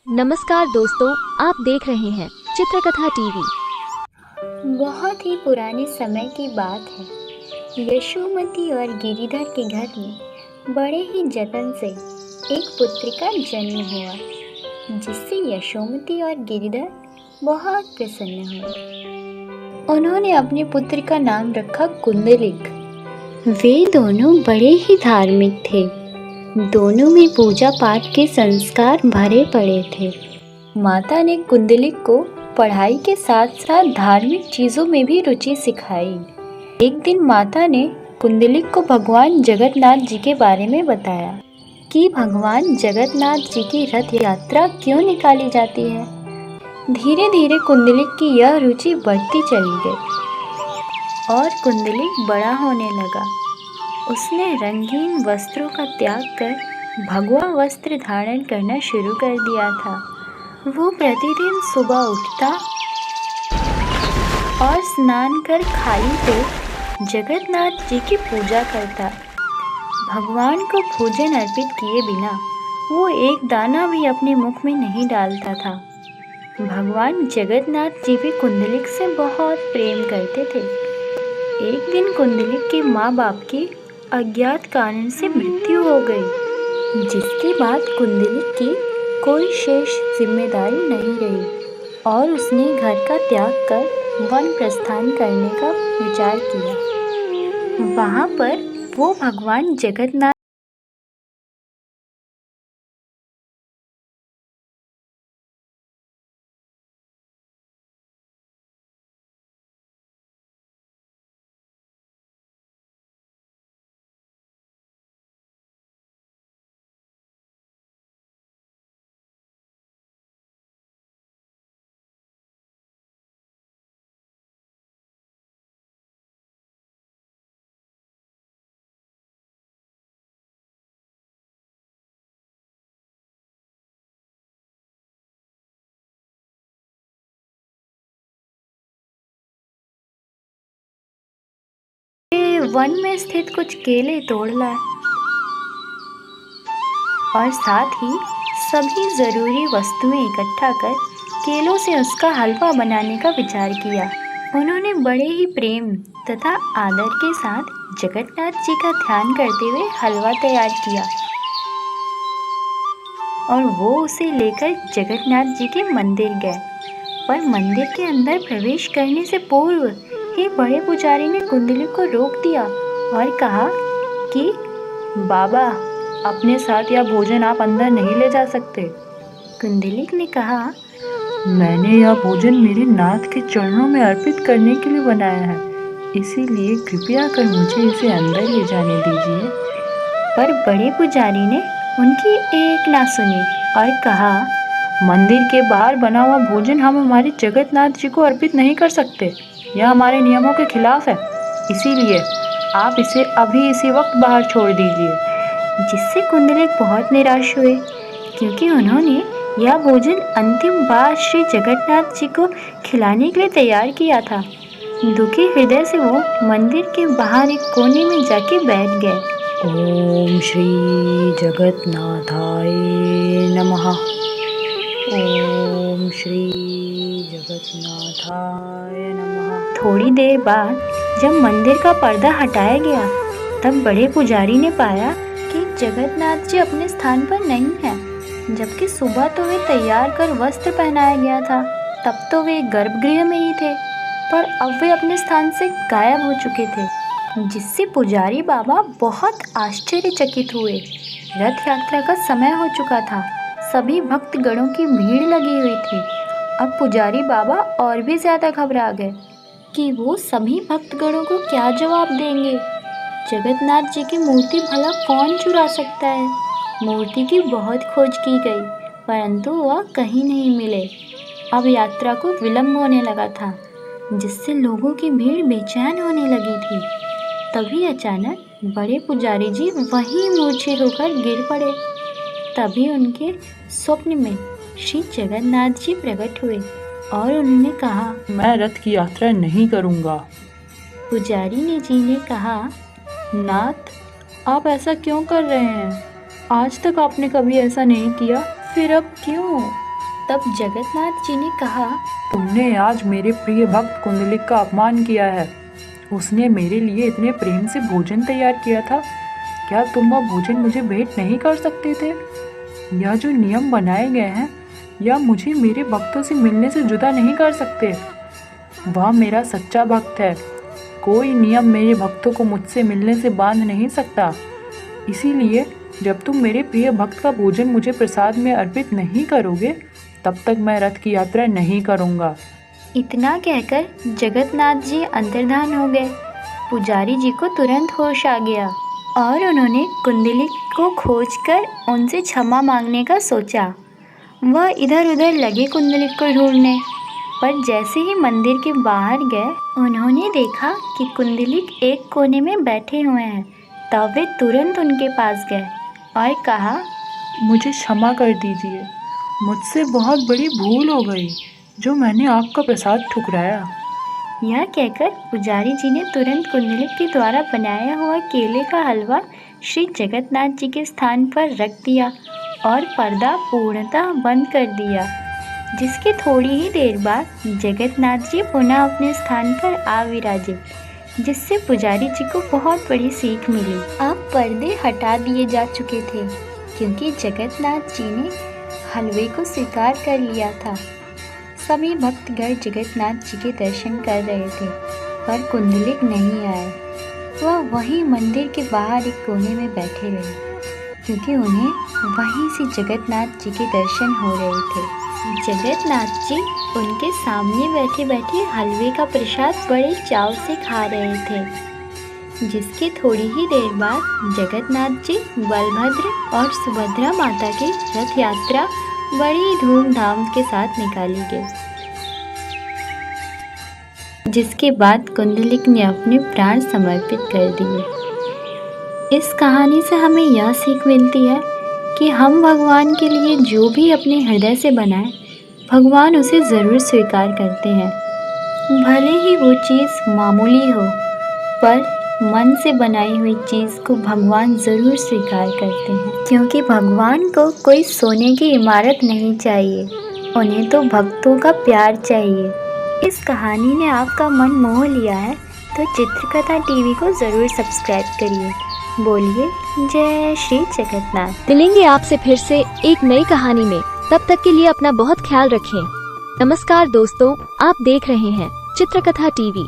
नमस्कार दोस्तों, आप देख रहे हैं चित्रकथा टीवी। बहुत ही पुराने समय की बात है। यशोमती और गिरिधर के घर में बड़े ही जतन से एक पुत्री का जन्म हुआ, जिससे यशोमती और गिरिधर बहुत प्रसन्न हुए। उन्होंने अपने पुत्र का नाम रखा कुंडलिक। वे दोनों बड़े ही धार्मिक थे। दोनों में पूजा पाठ के संस्कार भरे पड़े थे। माता ने कुंडलिक को पढ़ाई के साथ साथ धार्मिक चीज़ों में भी रुचि सिखाई। एक दिन माता ने कुंडलिक को भगवान जगन्नाथ जी के बारे में बताया कि भगवान जगन्नाथ जी की रथ यात्रा क्यों निकाली जाती है। धीरे धीरे कुंडलिक की यह रुचि बढ़ती चली गई और कुंडलिक बड़ा होने लगा। उसने रंगीन वस्त्रों का त्याग कर भगवा वस्त्र धारण करना शुरू कर दिया था। वो प्रतिदिन सुबह उठता और स्नान कर खाली पेट जगन्नाथ जी की पूजा करता। भगवान को भोजन अर्पित किए बिना वो एक दाना भी अपने मुख में नहीं डालता था। भगवान जगन्नाथ जी भी कुंडलिक से बहुत प्रेम करते थे। एक दिन कुंडलिक के माँ बाप की अज्ञात कारण से मृत्यु हो गई, जिसके बाद कुंडलिक की कोई शेष जिम्मेदारी नहीं रही और उसने घर का त्याग कर वन प्रस्थान करने का विचार किया। वहाँ पर वो भगवान जगन्नाथ के वन में स्थित कुछ केले तोड़ लाए और साथ ही सभी ज़रूरी वस्तुएं इकट्ठा कर केलों से उसका हलवा बनाने का विचार किया। उन्होंने बड़े ही प्रेम तथा आदर के साथ जगन्नाथ जी का ध्यान करते हुए हलवा तैयार किया और वो उसे लेकर जगन्नाथ जी के मंदिर गए। पर मंदिर के अंदर प्रवेश करने से पूर्व ही बड़े पुजारी ने कुंडलिक को रोक दिया और कहा कि बाबा, अपने साथ यह भोजन आप अंदर नहीं ले जा सकते। कुंडलिक ने कहा, मैंने यह भोजन मेरे नाथ के चरणों में अर्पित करने के लिए बनाया है, इसीलिए कृपया कर मुझे इसे अंदर ले जाने दीजिए। पर बड़े पुजारी ने उनकी एक ना सुनी और कहा, मंदिर के बाहर बना हुआ भोजन हम हमारे जगन्नाथ जी को अर्पित नहीं कर सकते। यह हमारे नियमों के खिलाफ है, इसीलिए आप इसे अभी इसी वक्त बाहर छोड़ दीजिए। जिससे कुंडलिक बहुत निराश हुए, क्योंकि उन्होंने यह भोजन अंतिम बार श्री जगन्नाथ जी को खिलाने के लिए तैयार किया था। दुखी हृदय से वो मंदिर के बाहर एक कोने में जाके बैठ गए। ओम श्री जगन्नाथाय नमः। ओम श्री जगन्नाथाय नमः। थोड़ी देर बाद जब मंदिर का पर्दा हटाया गया, तब बड़े पुजारी ने पाया कि जगन्नाथ जी अपने स्थान पर नहीं हैं। जबकि सुबह तो वे तैयार कर वस्त्र पहनाया गया था, तब तो वे गर्भगृह में ही थे, पर अब वे अपने स्थान से गायब हो चुके थे। जिससे पुजारी बाबा बहुत आश्चर्यचकित हुए। रथ यात्रा का समय हो चुका था, सभी भक्तगणों की भीड़ लगी हुई थी। अब पुजारी बाबा और भी ज़्यादा घबरा गए कि वो सभी भक्तगणों को क्या जवाब देंगे। जगन्नाथ जी की मूर्ति भला कौन चुरा सकता है। मूर्ति की बहुत खोज की गई, परंतु वह कहीं नहीं मिले। अब यात्रा को विलम्ब होने लगा था, जिससे लोगों की भीड़ बेचैन होने लगी थी। तभी अचानक बड़े पुजारी जी वहीं मूर्छित होकर गिर पड़े। तभी उनके स्वप्न में श्री जगन्नाथ जी प्रकट हुए और उन्होंने कहा, मैं रथ की यात्रा नहीं करूँगा। पुजारी जी ने कहा, नाथ, आप ऐसा क्यों कर रहे हैं? आज तक आपने कभी ऐसा नहीं किया, फिर अब क्यों? तब जगन्नाथ जी ने कहा, तुमने आज मेरे प्रिय भक्त कुंडलिक का अपमान किया है। उसने मेरे लिए इतने प्रेम से भोजन तैयार किया था, क्या तुम वह भोजन मुझे भेंट नहीं कर सकते थे? यह जो नियम बनाए गए हैं, या मुझे मेरे भक्तों से मिलने से जुदा नहीं कर सकते। वह मेरा सच्चा भक्त है, कोई नियम मेरे भक्तों को मुझसे मिलने से बांध नहीं सकता। इसीलिए जब तुम मेरे प्रिय भक्त का भोजन मुझे प्रसाद में अर्पित नहीं करोगे, तब तक मैं रथ की यात्रा नहीं करूँगा। इतना कहकर जगन्नाथ जी अंतर्धान हो गए। पुजारी जी को तुरंत होश आ गया और उन्होंने कुंडलिक को खोजकर उनसे क्षमा मांगने का सोचा। वह इधर उधर लगे कुंडलिक को ढूंढने, पर जैसे ही मंदिर के बाहर गए, उन्होंने देखा कि कुंडलिक एक कोने में बैठे हुए हैं। तब वे तुरंत उनके पास गए और कहा, मुझे क्षमा कर दीजिए, मुझसे बहुत बड़ी भूल हो गई जो मैंने आपका प्रसाद ठुकराया। यह कहकर पुजारी जी ने तुरंत कुंडलिक के द्वारा बनाया हुआ केले का हलवा श्री जगन्नाथ जी के स्थान पर रख दिया और पर्दा पूर्णतः बंद कर दिया। जिसके थोड़ी ही देर बाद जगन्नाथ जी पुनः अपने स्थान पर आ विराजे, जिससे पुजारी जी को बहुत बड़ी सीख मिली। अब पर्दे हटा दिए जा चुके थे, क्योंकि जगन्नाथ जी ने हलवे को स्वीकार कर लिया था। सभी भक्तगण जगन्नाथ जी के दर्शन कर रहे थे, पर कुंडलिक नहीं आए। वह वहीं मंदिर के बाहर एक कोने में बैठे रहे, क्योंकि उन्हें वहीं से जगन्नाथ जी के दर्शन हो रहे थे। जगन्नाथ जी उनके सामने बैठे बैठे हलवे का प्रसाद बड़े चाव से खा रहे थे। जिसके थोड़ी ही देर बाद जगन्नाथ जी बलभद्र और सुभद्रा माता की रथ यात्रा बड़ी धूमधाम के साथ निकाली गई। जिसके बाद कुंडलिक ने अपने प्राण समर्पित कर दिए। इस कहानी से हमें यह सीख मिलती है कि हम भगवान के लिए जो भी अपने हृदय से बनाएं, भगवान उसे ज़रूर स्वीकार करते हैं। भले ही वो चीज़ मामूली हो, पर मन से बनाई हुई चीज़ को भगवान ज़रूर स्वीकार करते हैं, क्योंकि भगवान को कोई सोने की इमारत नहीं चाहिए, उन्हें तो भक्तों का प्यार चाहिए। इस कहानी ने आपका मन मोह लिया है तो चित्रकथा टीवी को ज़रूर सब्सक्राइब करिए। बोलिए जय श्री जगन्नाथ। मिलेंगे आपसे फिर से एक नई कहानी में। तब तक के लिए अपना बहुत ख्याल रखें। नमस्कार दोस्तों, आप देख रहे हैं चित्रकथा टीवी।